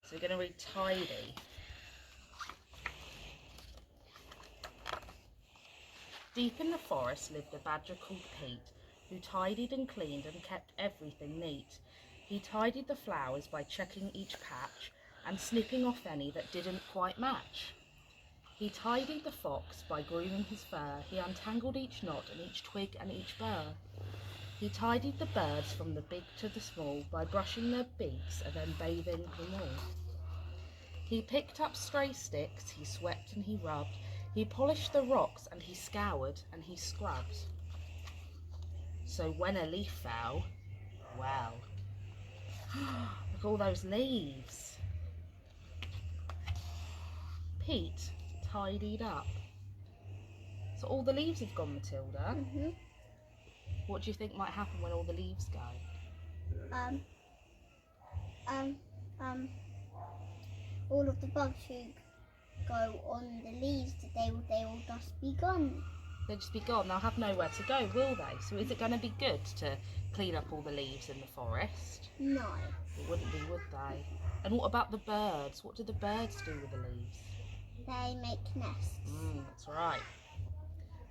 So we're going to read tidy. Deep in the forest lived a badger called Pete, who tidied and cleaned and kept everything neat. He tidied the flowers by checking each patch and snipping off any that didn't quite match. He tidied the fox by grooming his fur. He untangled each knot and each twig and each burr. He tidied the birds from the big to the small by brushing their beaks and then bathing them all. He picked up stray sticks, he swept and he rubbed. He polished the rocks and he scoured and he scrubbed. So when a leaf fell, well, look at all those leaves. Pete tidied up. So all the leaves have gone, Matilda. Mhm. What do you think might happen when all the leaves go? All of the bugs who go on the leaves, they will just be gone. They'll just be gone. They'll have nowhere to go, will they? So is it going to be good to clean up all the leaves in the forest? No. It wouldn't be, would they? And what about the birds? What do the birds do with the leaves? They make nests. That's right.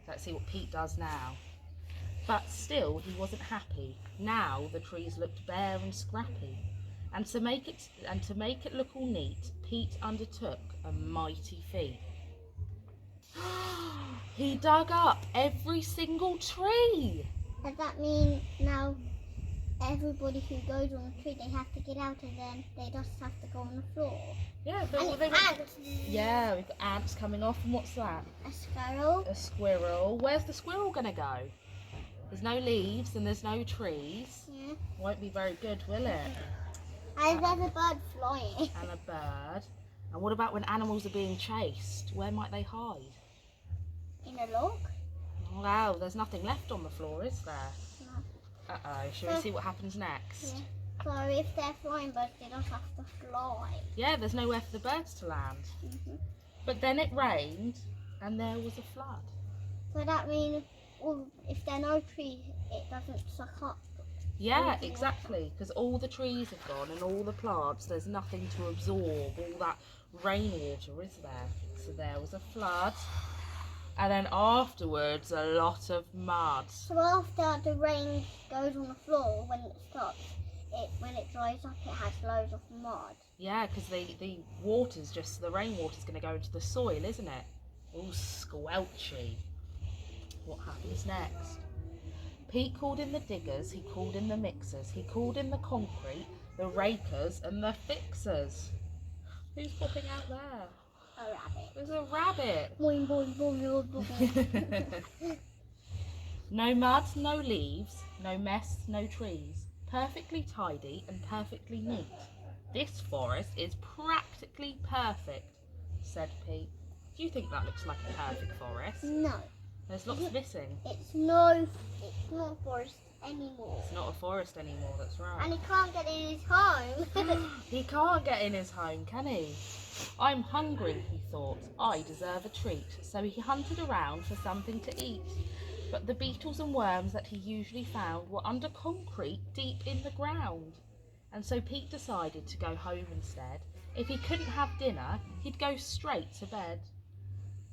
Let's see what Pete does now. But still, he wasn't happy. Now the trees looked bare and scrappy. And to make it look all neat, Pete undertook a mighty feat. He dug up every single tree. Does that mean now everybody who goes on the tree, they have to get out and then they just have to go on the floor? Yeah, And ants. yeah, we've got ants coming off, and what's that? A squirrel. A squirrel. Where's the squirrel gonna go? There's no leaves and there's no trees. Yeah. Won't be very good, will it? And there's a bird flying. And a bird. And what about when animals are being chased? Where might they hide? In a log. Wow, there's nothing left on the floor, is there? No. Uh-oh, shall we see what happens next? Yeah. So if they're flying birds, they don't have to fly. Yeah, there's nowhere for the birds to land. But then it rained and there was a flood. So that means if there are no trees, it doesn't suck up. Yeah, exactly, because all the trees have gone and all the plants, there's nothing to absorb all that rainwater, is there? So there was a flood, and then afterwards a lot of mud. So after the rain goes on the floor, when it stops, when it dries up, it has loads of mud. Yeah, because the rainwater's going to go into the soil, isn't it? All squelchy. What happens next? Pete called in the diggers, he called in the mixers, he called in the concrete, the rakers and the fixers. Who's popping out there? A rabbit. There's a rabbit. Boing, boing, boing, boing, boing. No mud, no leaves, no mess, no trees. Perfectly tidy and perfectly neat. This forest is practically perfect, said Pete. Do you think that looks like a perfect forest? No. There's lots missing. It's not forest anymore. It's not a forest anymore, that's right. And he can't get in his home. He can't get in his home, can he? I'm hungry, he thought. I deserve a treat. So he hunted around for something to eat. But the beetles and worms that he usually found were under concrete deep in the ground. And so Pete decided to go home instead. If he couldn't have dinner, he'd go straight to bed.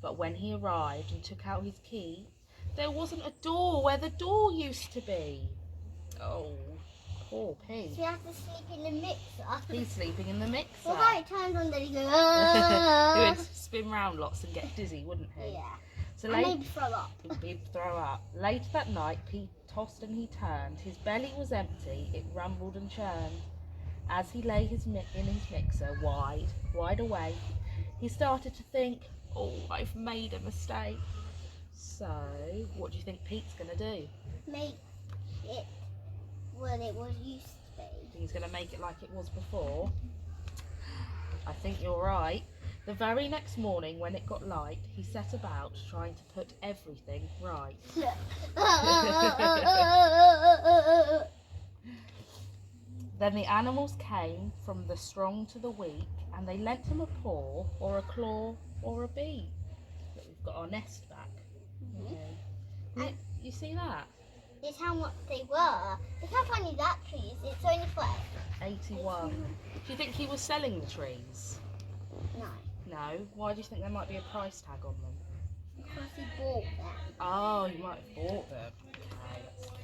But when he arrived and took out his key, there wasn't a door where the door used to be. Oh, poor Pete. So he has to sleep in the mixer. He's sleeping in the mixer. Although it turns on, then he goes, He would spin round lots and get dizzy, wouldn't he? Yeah. So And maybe throw up. He'd throw up. Later that night, Pete tossed and he turned. His belly was empty. It rumbled and churned. As he lay in his mixer, wide awake, he started to think, oh, I've made a mistake. So, what do you think Pete's going to do? Make it what it was used to be. He's going to make it like it was before? I think you're right. The very next morning when it got light, he set about trying to put everything right. Then the animals came from the strong to the weak, and they lent him a paw or a claw or a beak. Look, we've got our nest back. Mhm. You see that? is how much they were. Look how funny that tree is. It's only for 81. Do you think he was selling the trees? no, No. Why do you think there might be a price tag on them? because he bought them. Oh, you might have bought them. Okay, let's see.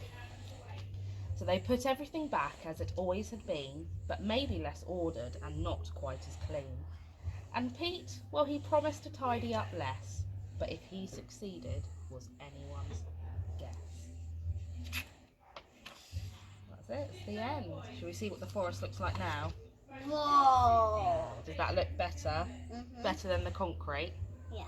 So they put everything back as it always had been, but maybe less ordered and not quite as clean. And Pete, well, he promised to tidy up less, but if he succeeded was anyone's guess. That's it, it's the end. Shall we see what the forest looks like now? Whoa! Does that look better? Mhm. Better than the concrete? Yeah.